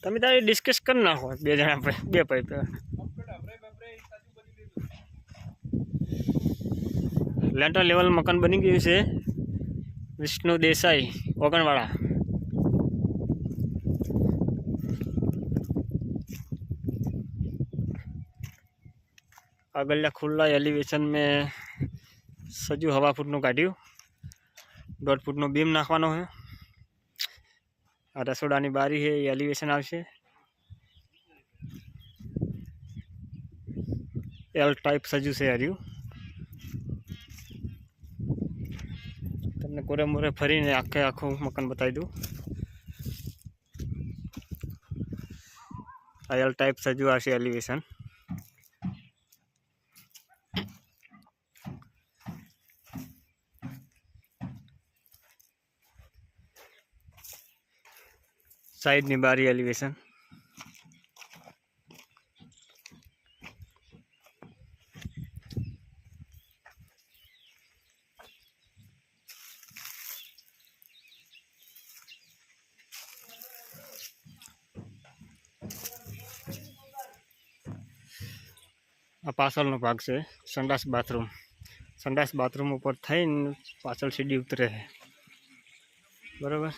તમે તારે ડિસ્કસ કરી નાખો બે જણા બે પાઇપ લેન્ટર લેવલ મકાન બની ગયું છે વિષ્ણુ દેસાઈ ઓગણવાड़ा। अगला खुला एलिवेशन में सजू हवा फूटनु काढ़्यु 1.5 फूटनो बीम नाखवानो है। आ रसोडानी बारी है एलिवेशन आवशे। एल टाइप सजू से हर्यु तमने कोरे मोरे फरीने आखे आखो मकान बताई दूँ। एल टाइप सजू आवशे एलिवेशन। साइड नी बारी एलिवेशन। आ पाछळनो भाग से संडास बाथरूम। संडास बाथरूम ऊपर थईने पाछळ सीढ़ी उतरे है बराबर।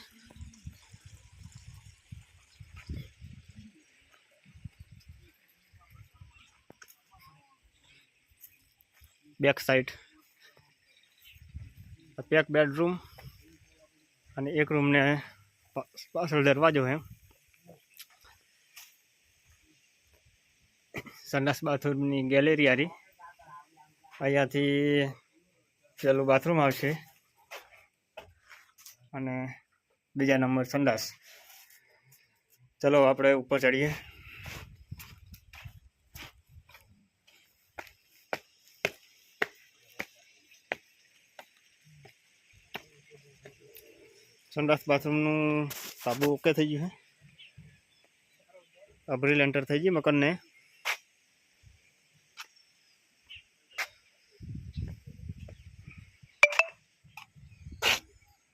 बैक साइड एक बेडरूम और एक रूम ने पाछळ दरवाजो है। संडास बाथरूम नी गैलरी आ रही अहींया थी पहेलुं बाथरूम आवशे अने बीजा नंबर संडास। चलो आपणे ऊपर चढ़ीए। संडास बाथरूम नु साबु ओके थई गयुं है। अबरी लेंटर थई गई मकान ने।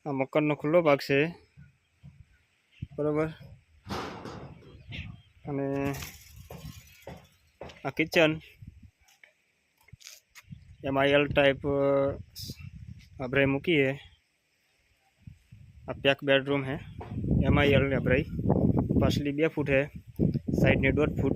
आ मकान नो खुल्लो भाग से बराबर। अने आ किचन एम एल टाइप अभराई मूकी है। आ पैक बेडरूम है एम एल अभराई। पाछली 2 फूट है साइड ने 1.5 फूट।